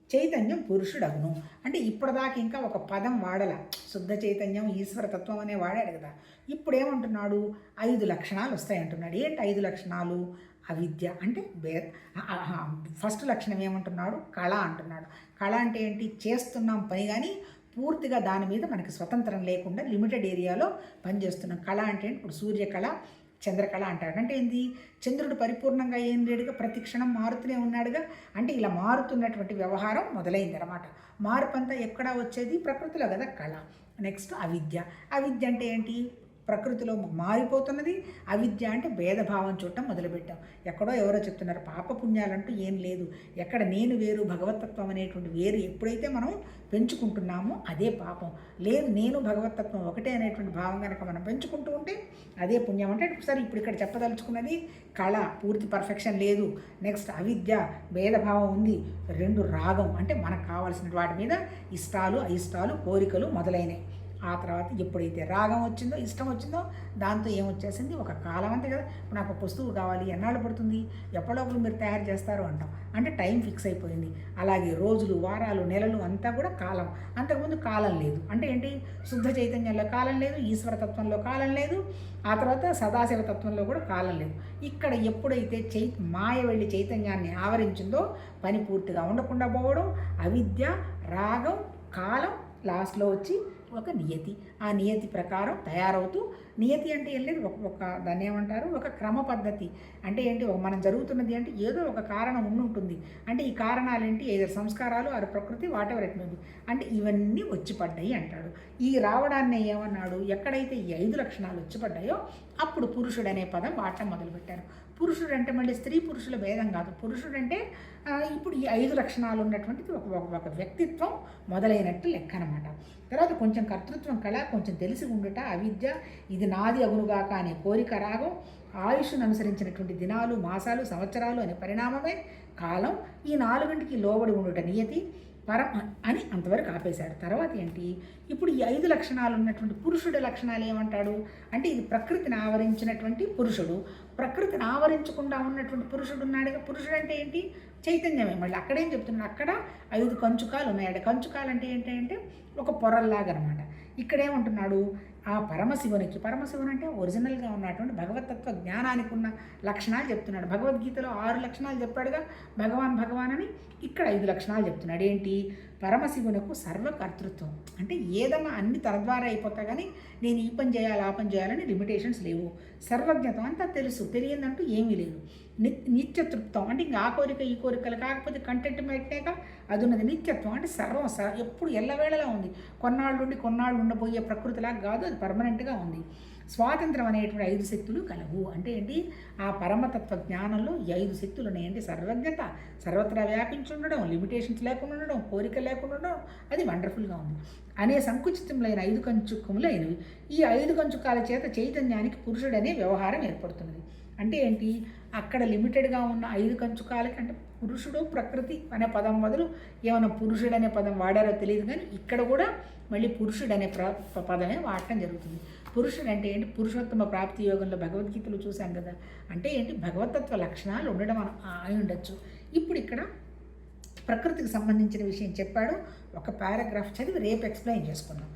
చైతన్యం పురుషుడగును. అంటే ఇప్పటిదాకా ఇంకా ఒక పదం వాడల, శుద్ధ చైతన్యం, ఈశ్వరతత్వం అనే వాడాడు కదా. ఇప్పుడు ఏమంటున్నాడు? 5 లక్షణాలు వస్తాయి అంటున్నాడు. ఏంటి 5 లక్షణాలు? అవిద్య అంటే ఫస్ట్ లక్షణం ఏమంటున్నాడు? కళ అంటున్నాడు. కళ అంటే ఏంటి? చేస్తున్నాం పని కానీ పూర్తిగా దాని మీద మనకి స్వతంత్రం లేకుండా లిమిటెడ్ ఏరియాలో పనిచేస్తున్నాం. కళ అంటే ఇప్పుడు సూర్యకళ, చంద్రకళ అంటాడు. అంటే ఏంది? చంద్రుడు పరిపూర్ణంగా ఏం లేడుగా, ప్రతి క్షణం మారుతూనే ఉన్నాడుగా. అంటే ఇలా మారుతున్నటువంటి వ్యవహారం మొదలైంది అనమాట. మార్పు అంతా ఎక్కడ వచ్చేది? ప్రకృతిలో కదా కళ. నెక్స్ట్ అవిద్య. అవిద్య అంటే ఏంటి? ప్రకృతిలో మారిపోతున్నది. అవిద్య అంటే భేదభావం చూడటం మొదలుపెట్టాం. ఎక్కడో ఎవరో చెప్తున్నారు పాపపుణ్యాలంటూ ఏం లేదు, ఎక్కడ నేను వేరు భగవతత్వం అనేటువంటి వేరు ఎప్పుడైతే మనం పెంచుకుంటున్నామో అదే పాపం. లేదు, నేను భగవతత్వం ఒకటే అనేటువంటి భావం కనుక మనం పెంచుకుంటూ ఉంటే అదే పుణ్యం. అంటే సరే, ఇప్పుడు ఇక్కడ చెప్పదలుచుకున్నది కళ, పూర్తి పర్ఫెక్షన్ లేదు. నెక్స్ట్ అవిద్య, భేదభావం ఉంది. 2 రాగం అంటే మనకు కావాల్సిన వాటి మీద ఇష్టాలు, అయిష్టాలు, కోరికలు మొదలైనవి. ఆ తర్వాత ఎప్పుడైతే రాగం వచ్చిందో, ఇష్టం వచ్చిందో దాంతో ఏమొచ్చేసింది? ఒక కాలం. అంతే కదా. ఇప్పుడు నాకు వస్తువు కావాలి, ఎన్నాళ్ళు పడుతుంది, ఎప్పటిలోపల మీరు తయారు చేస్తారు అంటాం. అంటే టైం ఫిక్స్ అయిపోయింది. అలాగే రోజులు, వారాలు, నెలలు అంతా కూడా కాలం. అంతకుముందు కాలం లేదు. అంటే ఏంటి? శుద్ధ చైతన్యంలో కాలం లేదు, ఈశ్వరతత్వంలో కాలం లేదు, ఆ తర్వాత సదాశివతత్వంలో కూడా కాలం లేదు. ఇక్కడ ఎప్పుడైతే మాయ వెళ్ళి చైతన్యాన్ని ఆవరించిందో పని పూర్తిగా ఉండకుండా పోవడం, అవిద్య, రాగం, కాలం, లాస్ట్లో వచ్చి ఒక నియతి. ఆ నియతి ప్రకారం తయారవుతూ, నియతి అంటే ఏం లేదు, ఒక దాన్ని ఏమంటారు? ఒక క్రమ పద్ధతి. అంటే ఏంటి? మనం జరుగుతున్నది అంటే ఏదో ఒక కారణం ఉంటుంది. అంటే ఈ కారణాలు ఏంటి? ఏదో సంస్కారాలు, ఆ ప్రకృతి, what ever it may be. అంటే ఇవన్నీ వచ్చి పడ్డాయి అంటాడు. ఈ రావడాన్ని ఏమన్నాడు? ఎక్కడైతే ఈ 5 లక్షణాలు వచ్చి పడ్డాయో అప్పుడు పురుషుడు అనే పదం వాడటం మొదలుపెట్టారు. పురుషుడు అంటే మళ్ళీ స్త్రీ పురుషుల భేదం కాదు. పురుషుడు అంటే ఇప్పుడు ఈ 5 లక్షణాలు ఉన్నటువంటిది ఒక వ్యక్తిత్వం మొదలైనట్టు లెక్క అనమాట. తర్వాత కొంచెం కర్తృత్వం, కళ, కొంచెం తెలిసి ఉండుట, అవిద్య, ఇది నాది అగునుగాక అనే కోరిక, రాగం, ఆయుష్ను అనుసరించినటువంటి దినాలు, మాసాలు, సంవత్సరాలు అనే పరిణామమే కాలం, ఈ 4ంటికి లోబడి ఉండుట నియతి, పరం అని అంతవరకు ఆపేశాడు. తర్వాత ఏంటి? ఇప్పుడు ఈ 5 లక్షణాలు ఉన్నటువంటి పురుషుడి లక్షణాలు ఏమంటాడు? అంటే ఇది ప్రకృతిని ఆవరించినటువంటి పురుషుడు. ప్రకృతిని ఆవరించకుండా ఉన్నటువంటి పురుషుడు ఉన్నాడుగా. పురుషుడు అంటే ఏంటి? చైతన్యమే. మళ్ళీ అక్కడేం చెప్తున్నాడు? అక్కడ 5 కంచుకాలు ఉన్నాయట. కంచుకాలు అంటే ఏంటంటే ఒక పొరల్లాగా అనమాట. ఇక్కడేమంటున్నాడు? ఆ పరమశివునికి, పరమశివుని అంటే ఒరిజినల్గా ఉన్నటువంటి భగవతత్వ జ్ఞానానికి ఉన్న లక్షణాలు చెప్తున్నాడు. భగవద్గీతలో 6 లక్షణాలు చెప్పాడుగా భగవాన్ అని. ఇక్కడ 5 లక్షణాలు చెప్తున్నాడు. ఏంటి? పరమశివునకు సర్వకర్తృత్వం. అంటే ఏదన్నా అన్ని తన ద్వారా అయిపోతా కానీ నేను ఈ పని చేయాలి, ఆ పని చేయాలని లిమిటేషన్స్ లేవు. సర్వజ్ఞతం అంతా తెలుసు, తెలియదంటూ ఏమీ లేదు. నిత్యతృప్తం అంటే ఇంకా ఆ కోరిక ఈ కోరికలు కాకపోతే కంటెంట్మెంటేగా అది ఉన్నది. నిత్యత్వం అంటే సర్వం ఎప్పుడు ఎల్లవేళలా ఉంది. కొన్నాళ్ళు ఉండబోయే ప్రకృతిలాగా కాదు, అది పర్మనెంట్గా ఉంది. స్వాతంత్రం అనేటువంటి 5 శక్తులు కలవు. అంటే ఏంటి? ఆ పరమతత్వ జ్ఞానంలో ఈ 5 శక్తులు ఉన్నాయంటే సర్వజ్ఞత, సర్వత్రా వ్యాపించి ఉండడం, లిమిటేషన్స్ లేకుండా ఉండడం, కోరిక లేకుండా ఉండడం, అది వండర్ఫుల్గా ఉంది. అనే సంకుచితములైన 5 కంచుకములైనవి. ఈ 5 కంచుకాల చేత చైతన్యానికి పురుషుడనే వ్యవహారం ఏర్పడుతున్నది. అంటే ఏంటి? అక్కడ లిమిటెడ్గా ఉన్న 5 కంచుకాలకి అంటే పురుషుడు, ప్రకృతి అనే పదం బదులు ఏమైనా పురుషుడు అనే పదం వాడారో తెలియదు, కానీ ఇక్కడ కూడా మళ్ళీ పురుషుడు అనే పదమే వాడటం జరుగుతుంది. పురుషుడు అంటే ఏంటి? పురుషోత్తమ ప్రాప్తి యోగంలో భగవద్గీతలు చూసాం కదా. అంటే ఏంటి? భగవతత్వ లక్షణాలు ఉండడం అయి ఉండొచ్చు. ఇప్పుడు ఇక్కడ ప్రకృతికి సంబంధించిన విషయం చెప్పాడు. ఒక పారాగ్రాఫ్ చదివి రేపు ఎక్స్ప్లెయిన్ చేసుకుందాం.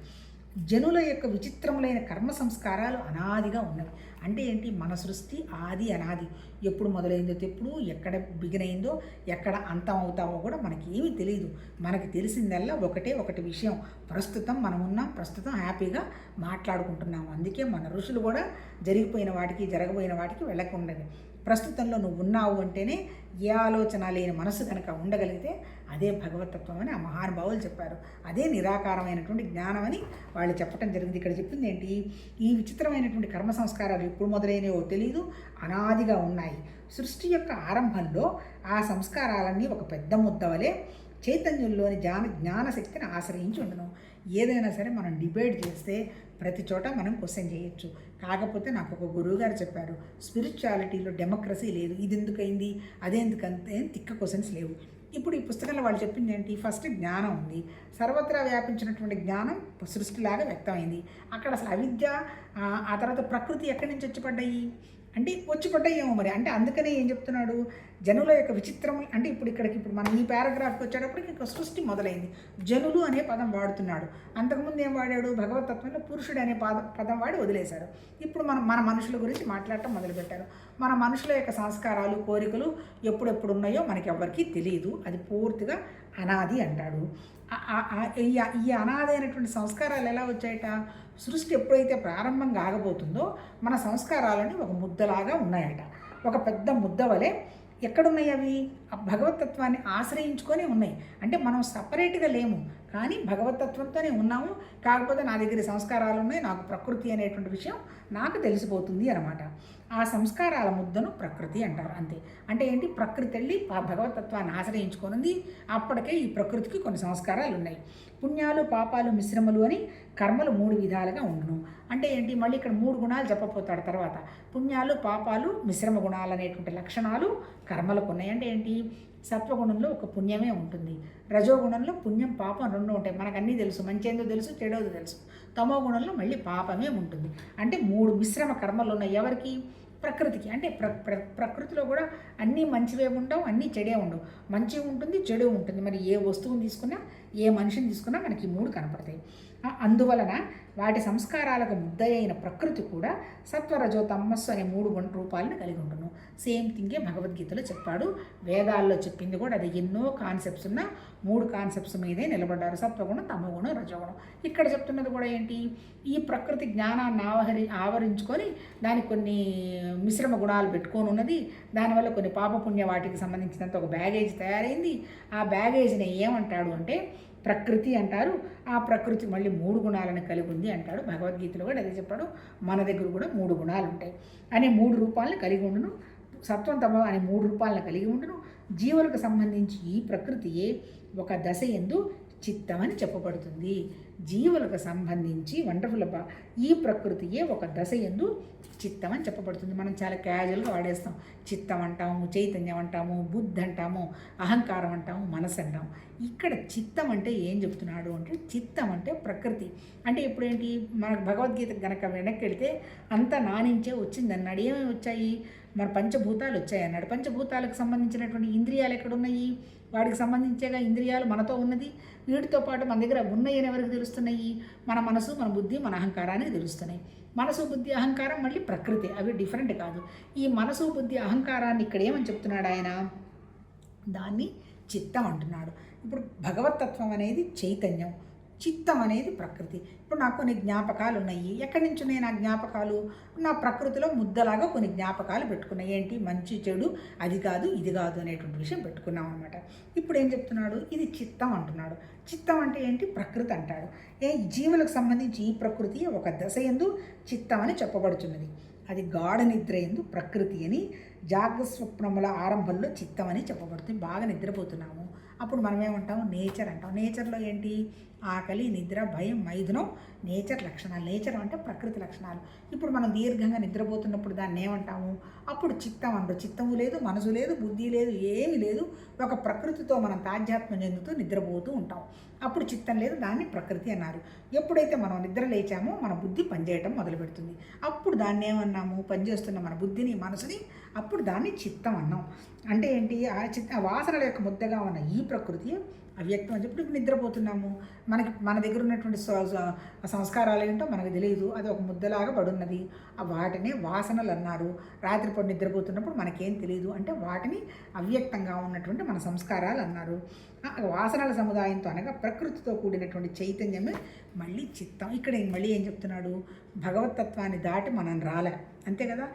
జనుల యొక్క విచిత్రములైన కర్మ సంస్కారాలు అనాదిగా ఉన్నవి. అంటే ఏంటి? మన సృష్టి ఆది అనాది. ఎప్పుడు మొదలైందో ఎప్పుడు, ఎక్కడ బిగినైందో, ఎక్కడ అంతం అవుతామో కూడా మనకి ఏమీ తెలియదు. మనకి తెలిసిందల్లా ఒకటి విషయం. ప్రస్తుతం మనం ఉన్నాం, ప్రస్తుతం హ్యాపీగా మాట్లాడుకుంటున్నాము. అందుకే మన ఋషులు కూడా జరిగిపోయిన వాటికి, జరగబోయిన వాటికి వెళ్ళకుండదు. ప్రస్తుతంలో నువ్వు ఉన్నావు అంటేనే ఏ ఆలోచన లేని మనసు కనుక ఉండగలిగితే అదే భగవతత్వం అని ఆ మహానుభావులు చెప్పారు. అదే నిరాకారమైనటువంటి జ్ఞానం అని వాళ్ళు చెప్పడం జరిగింది. ఇక్కడ చెప్పింది ఏంటి? ఈ విచిత్రమైనటువంటి కర్మ సంస్కారాలు ఎప్పుడు మొదలైనవో తెలియదు, అనాదిగా ఉన్నాయి. సృష్టి యొక్క ఆరంభంలో ఆ సంస్కారాలన్నీ ఒక పెద్ద ముద్ద వలె చైతన్యంలోని జ్ఞానశక్తిని ఆశ్రయించి ఉండను. ఏదైనా సరే మనం డిబేట్ చేస్తే ప్రతి చోట మనం క్వశ్చన్ చేయొచ్చు. కాకపోతే నాకు ఒక గురువుగారు చెప్పారు, స్పిరిచువాలిటీలో డెమోక్రసీ లేదు, ఇది ఎందుకైంది, అదేందుకంతే తిక్క క్వశ్చన్స్ లేవు. ఇప్పుడు ఈ పుస్తకంలో వాళ్ళు చెప్పింది ఏంటి? ఫస్ట్ జ్ఞానం ఉంది, సర్వత్రా వ్యాపించినటువంటి జ్ఞానం సృష్టిలాగా వ్యక్తమైంది. అక్కడ అసలు అవిద్య, ఆ తర్వాత ప్రకృతి ఎక్కడి నుంచి వచ్చి పడ్డాయి అంటే వచ్చి పడ్డాయేమో మరి. అంటే అందుకనే ఏం చెప్తున్నాడు, జనుల యొక్క విచిత్రం అంటే ఇప్పుడు మనం ఈ పారాగ్రాఫ్కి వచ్చేటప్పటికి ఇంకా సృష్టి మొదలైంది. జనులు అనే పదం వాడుతున్నాడు. అంతకుముందు ఏం వాడాడు? భగవతత్వంలో పురుషుడు అనే పదం వాడి వదిలేశారు. ఇప్పుడు మన మనుషుల గురించి మాట్లాడటం మొదలుపెట్టారు. మన మనుషుల యొక్క సంస్కారాలు, కోరికలు ఎప్పుడెప్పుడు ఉన్నాయో మనకి ఎవరికీ తెలియదు. అది పూర్తిగా అనాది అంటాడు. ఈ అనాదైనటువంటి సంస్కారాలు ఎలా వచ్చాయట? సృష్టి ఎప్పుడైతే ప్రారంభం కాగబోతుందో మన సంస్కారాలని ఒక ముద్దలాగా ఉన్నాయట. ఒక పెద్ద ముద్ద వలె ఎక్కడున్నాయి అవి? భగవతత్వాన్ని ఆశ్రయించుకొని ఉన్నాయి. అంటే మనం సపరేట్గా లేము, కానీ భగవతత్వంతోనే ఉన్నాము. కాకపోతే నా దగ్గర సంస్కారాలు ఉన్నాయి, నాకు ప్రకృతి అనేటువంటి విషయం నాకు తెలిసిపోతుంది అన్నమాట. ఆ సంస్కారాల ముద్దను ప్రకృతి అంటారు. అంతే. అంటే ఏంటి? ప్రకృతి వెళ్ళి భగవతత్వాన్ని ఆశ్రయించుకొనింది. అప్పటికే ఈ ప్రకృతికి కొన్ని సంస్కారాలు ఉన్నాయి. పుణ్యాలు పాపాలు మిశ్రమలు అని కర్మలు 3 విధాలుగా ఉండును. అంటే ఏంటి? మళ్ళీ ఇక్కడ 3 గుణాలు చెప్పపోతాడు తర్వాత. పుణ్యాలు పాపాలు మిశ్రమ గుణాలు అనేటువంటి లక్షణాలు కర్మలకు ఉన్నాయి. అంటే ఏంటి? సత్వగుణంలో ఒక పుణ్యమే ఉంటుంది, రజోగుణంలో పుణ్యం పాపం 2 ఉంటాయి. మనకు అన్నీ తెలుసు, మంచేందో తెలుసు, చెడోదో తెలుసు. తమో గుణంలో మళ్ళీ పాపమే ఉంటుంది. అంటే 3 మిశ్రమ కర్మలు ఉన్నాయి. ఎవరికి? ప్రకృతికి. అంటే ప్రకృతిలో కూడా అన్నీ మంచివే ఉండవు, అన్నీ చెడే ఉండవు. మంచి ఉంటుంది, చెడు ఉంటుంది. మరి ఏ వస్తువుని తీసుకున్నా, ఏ మనిషిని తీసుకున్నా మనకి 3 కనపడతాయి. అందువలన వాటి సంస్కారాలకు ముద్దయైన ప్రకృతి కూడా సత్వరజో తమస్సు అనే 3 రూపాలను కలిగి ఉంటును. సేమ్ థింగే భగవద్గీతలో చెప్పాడు. వేదాల్లో చెప్పింది కూడా అది. ఎన్నో కాన్సెప్ట్స్ ఉన్న 3 కాన్సెప్ట్స్ మీదే నిలబడ్డారు: సత్వగుణం, తమోగుణం, రజోగుణం. ఇక్కడ చెప్తున్నది కూడా ఏంటి? ఈ ప్రకృతి జ్ఞానాన్ని ఆవరించుకొని దానికి కొన్ని మిశ్రమ గుణాలు పెట్టుకొని ఉన్నది. దానివల్ల కొన్ని పాపపుణ్య వాటికి సంబంధించినంత ఒక బ్యాగేజ్ తయారైంది. ఆ బ్యాగేజ్ని ఏమంటాడు అంటే ప్రకృతి అంటారు. ఆ ప్రకృతి మళ్ళీ 3 గుణాలను కలిగి ఉంది అంటాడు. భగవద్గీతలో కూడా అదే చెప్పాడు. మన దగ్గర కూడా 3 గుణాలు ఉంటాయి అనే 3 రూపాలను కలిగి ఉండును. సత్వం తమో అనే 3 రూపాలను కలిగి ఉండును. జీవులకు సంబంధించి ఈ ప్రకృతియే ఒక దశ యందు చిత్తం అని చెప్పబడుతుంది. జీవులకు సంబంధించి వండర్ఫుల్ అబ్బా, ఈ ప్రకృతియే ఒక దశ యందు చిత్తం అని చెప్పబడుతుంది. మనం చాలా క్యాజువల్గా వాడేస్తాం. చిత్తం అంటాము, చైతన్యం అంటాము, బుద్ధి అంటాము, అహంకారం అంటాము, మనసు అంటాము. ఇక్కడ చిత్తం అంటే ఏం చెప్తున్నాడు అంటే, చిత్తం అంటే ప్రకృతి. అంటే ఇప్పుడేంటి? మనకు భగవద్గీత గనక వెనక్కి వెళితే అంతా నానించే వచ్చింది అన్నాడు. ఏమేమి వచ్చాయి? మన పంచభూతాలు వచ్చాయి అన్నాడు. పంచభూతాలకు సంబంధించినటువంటి ఇంద్రియాలు ఎక్కడున్నాయి? వాడికి సంబంధించేగా ఇంద్రియాలు మనతో ఉన్నది. వీటితో పాటు మన దగ్గర ఉన్నాయని ఎవరికి తెలుస్తున్నాయి? మన మనసు, మన బుద్ధి, మన అహంకారానికి తెలుస్తున్నాయి. మనసు, బుద్ధి, అహంకారం మళ్ళీ ప్రకృతి, అవి డిఫరెంట్ కాదు. ఈ మనసు, బుద్ధి, అహంకారాన్ని ఇక్కడ ఏమని చెప్తున్నాడు ఆయన? దాన్ని చిత్తం అంటున్నాడు. ఇప్పుడు భగవతత్వం అనేది చైతన్యం, చిత్తం అనేది ప్రకృతి. ఇప్పుడు నాకు కొన్ని జ్ఞాపకాలు ఉన్నాయి. ఎక్కడి నుంచి ఉన్నాయి నా జ్ఞాపకాలు? నా ప్రకృతిలో ముద్దలాగా కొన్ని జ్ఞాపకాలు పెట్టుకున్నాయి. ఏంటి? మంచి చెడు, అది కాదు ఇది కాదు అనేటువంటి విషయం పెట్టుకున్నాం అనమాట. ఇప్పుడు ఏం చెప్తున్నాడు? ఇది చిత్తం అంటున్నాడు. చిత్తం అంటే ఏంటి? ప్రకృతి అంటాడు. జీవులకు సంబంధించి ఈ ప్రకృతి ఒక దశ యందు చిత్తం అని చెప్పబడుతున్నది. అది గాఢ నిద్ర యందు ప్రకృతి అని, జాగ్రస్వప్నముల ఆరంభంలో చిత్తం అని చెప్పబడుతుంది. బాగా నిద్రపోతున్నాము, అప్పుడు మనం ఏమంటాము? నేచర్ అంటాం. నేచర్లో ఏంటి? ఆకలి, నిద్ర, భయం, మైథునం నేచర్ లక్షణాలు. నేచర్ అంటే ప్రకృతి లక్షణాలు. ఇప్పుడు మనం దీర్ఘంగా నిద్రపోతున్నప్పుడు దాన్ని ఏమంటాము? అప్పుడు చిత్తం అంటారు. చిత్తము లేదు, మనసు లేదు, బుద్ధి లేదు, ఏమీ లేదు. ఒక ప్రకృతితో మనం తాధ్యాత్మ్యం చెందుతూ నిద్రపోతూ ఉంటాం. అప్పుడు చిత్తం లేదు, దాన్ని ప్రకృతి అన్నారు. ఎప్పుడైతే మనం నిద్ర లేచామో మన బుద్ధి పనిచేయటం మొదలు పెడుతుంది. అప్పుడు దాన్ని ఏమన్నాము? పనిచేస్తున్న మన బుద్ధిని, మనసుని, అప్పుడు దాన్ని చిత్తం అన్నాం. అంటే ఏంటి? ఆ వాసనల యొక్క ముద్దగా ఉన్న ఈ ప్రకృతి అవ్యక్తం అని చెప్పి ఇప్పుడు నిద్రపోతున్నాము. మన దగ్గర ఉన్నటువంటి సంస్కారాలు ఏంటో మనకు తెలియదు. అది ఒక ముద్దలాగా పడున్నది. వాటినే వాసనలు అన్నారు. రాత్రిపూట నిద్రపోతున్నప్పుడు మనకేం తెలియదు అంటే వాటిని అవ్యక్తంగా ఉన్నటువంటి మన సంస్కారాలు అన్నారు. వాసనల సముదాయంతో అనగా ప్రకృతితో కూడినటువంటి చైతన్యమే మళ్ళీ చిత్తం. ఇక్కడ మళ్ళీ ఏం చెప్తున్నాడు? భగవతత్వాన్ని దాటి మనం రాలే, అంతే కదా.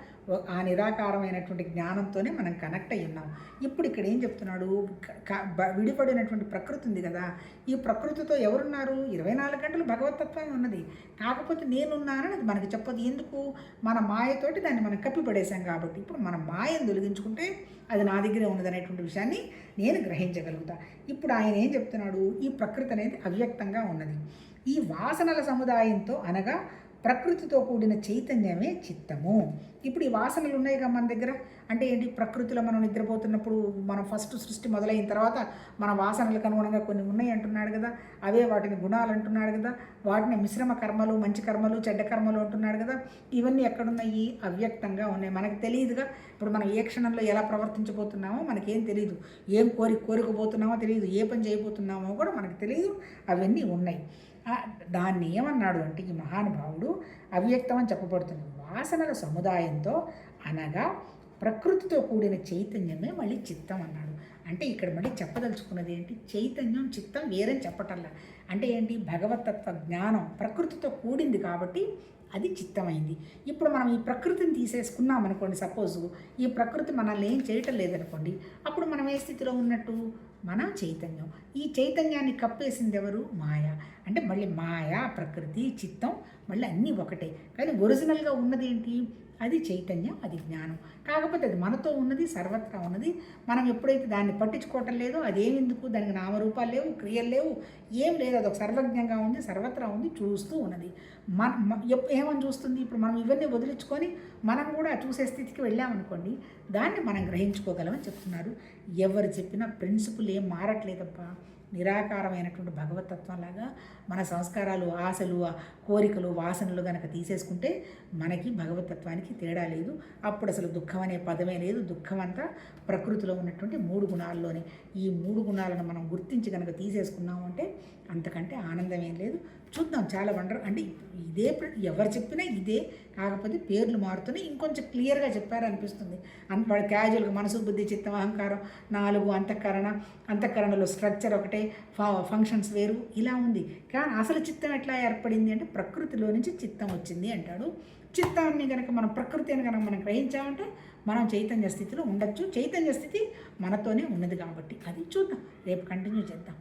ఆ నిరాకారమైనటువంటి జ్ఞానంతోనే మనం కనెక్ట్ అయ్యి ఉన్నాం. ఇప్పుడు ఇక్కడ ఏం చెప్తున్నాడు? విడిపడినటువంటి ప్రకృతి ఉంది కదా, ఈ ప్రకృతితో ఎవరున్నారు? 24 గంటలు భగవతత్వం ఉన్నది. కాకపోతే నేనున్నానని అది మనకి చెప్పదు. ఎందుకు? మన మాయతోటి దాన్ని మనం కప్పిపడేశాం కాబట్టి. ఇప్పుడు మన మాయను తొలగించుకుంటే అది నా దగ్గరే ఉన్నది అనేటువంటి విషయాన్ని నేను గ్రహించగలుగుతా. ఇప్పుడు ఆయన ఏం చెప్తున్నాడు? ఈ ప్రకృతి అనేది అవ్యక్తంగా ఉన్నది. ఈ వాసనల సముదాయంతో అనగా ప్రకృతితో కూడిన చైతన్యమే చిత్తము. ఇప్పుడు ఈ వాసనలు ఉన్నాయిగా మన దగ్గర. అంటే ఏంటి, ప్రకృతిలో మనం నిద్రపోతున్నప్పుడు మనం ఫస్ట్ సృష్టి మొదలైన తర్వాత మన వాసనలకు అనుగుణంగా కొన్ని ఉన్నాయి అంటున్నాడు కదా, అవే వాటిని గుణాలు అంటున్నాడు కదా, వాటిని మిశ్రమ కర్మలు, మంచి కర్మలు, చెడ్డ కర్మలు అంటున్నాడు కదా. ఇవన్నీ ఎక్కడున్నాయి? అవ్యక్తంగా ఉన్నాయి, మనకు తెలియదుగా. ఇప్పుడు మనం ఏ క్షణంలో ఎలా ప్రవర్తించబోతున్నామో మనకేం తెలియదు, ఏం కోరుకోబోతున్నామో తెలియదు, ఏ పని చేయబోతున్నామో కూడా మనకు తెలియదు. అవన్నీ ఉన్నాయి. దాన్ని ఏమన్నాడు అంటే ఈ మహానుభావుడు అవ్యక్తం అని చెప్పబడుతుంది. వాసనల సముదాయంతో అనగా ప్రకృతితో కూడిన చైతన్యమే మళ్ళీ చిత్తం అన్నాడు. అంటే ఇక్కడ మళ్ళీ చెప్పదలుచుకున్నది ఏంటి, చైతన్యం చిత్తం వేరని చెప్పటల్లా. అంటే ఏంటి, భగవతత్వ జ్ఞానం ప్రకృతితో కూడింది కాబట్టి అది చిత్తమైంది. ఇప్పుడు మనం ఈ ప్రకృతిని తీసేసుకున్నాం అనుకోండి, సపోజు ఈ ప్రకృతి మనల్ని ఏం చేయటం లేదనుకోండి, అప్పుడు మనం ఏ స్థితిలో ఉన్నట్టు, మన చైతన్యం. ఈ చైతన్యాన్ని కప్పేసింది ఎవరు? మాయ. అంటే మళ్ళీ మాయ, ప్రకృతి, చిత్తం మళ్ళీ అన్నీ ఒకటే. కానీ ఒరిజినల్గా ఉన్నది ఏంటి, అది చైతన్యం, అది జ్ఞానం. కాకపోతే అది మనతో ఉన్నది, సర్వత్రా ఉన్నది. మనం ఎప్పుడైతే దాన్ని పట్టించుకోవటం లేదో, అదేమెందుకు, దానికి నామరూపాలు లేవు, క్రియలు లేవు, ఏం లేదు, అది ఒక సర్వజ్ఞంగా ఉంది, సర్వత్రా ఉంది, చూస్తూ ఉన్నది. ఏమని చూస్తుంది? ఇప్పుడు మనం ఇవన్నీ వదిలించుకొని మనం కూడా చూసే స్థితికి వెళ్ళామనుకోండి, దాన్ని మనం గ్రహించుకోగలమని చెప్తున్నారు. ఎవరు చెప్పినా ప్రిన్సిపుల్ ఏం మారట్లేదబ్బా. నిరాకారమైనటువంటి భగవతత్వంలాగా మన సంస్కారాలు, ఆశలు, కోరికలు, వాసనలు కనుక తీసేసుకుంటే మనకి భగవతత్వానికి తేడా లేదు. అప్పుడు అసలు దుఃఖం అనే పదమే లేదు. దుఃఖం అంతా ప్రకృతిలో ఉన్నటువంటి 3 గుణాల్లోనే. ఈ 3 గుణాలను మనం గుర్తించి కనుక తీసేసుకున్నాము అంటే అంతకంటే ఆనందం ఏం లేదు. చూద్దాం, చాలా అంటే ఇదే, ఎవరు చెప్పినా ఇదే, కాకపోతే పేర్లు మారుతున్నాయి, ఇంకొంచెం క్లియర్గా చెప్పారనిపిస్తుంది. వాడు క్యాజువల్గా మనసు, బుద్ధి, చిత్తం, అహంకారం 4 అంతఃకరణలో స్ట్రక్చర్ ఒకటే, ఫంక్షన్స్ వేరు, ఇలా ఉంది. కానీ అసలు చిత్తం ఎట్లా ఏర్పడింది అంటే ప్రకృతిలో నుంచి చిత్తం వచ్చింది అంటాడు. చిత్తాన్ని కనుక మనం, ప్రకృతి అని కనుక మనం గ్రహించామంటే మనం చైతన్య స్థితిలో ఉండొచ్చు. చైతన్య స్థితి మనతోనే ఉన్నది కాబట్టి అది చూద్దాం, రేపు కంటిన్యూ చేద్దాం.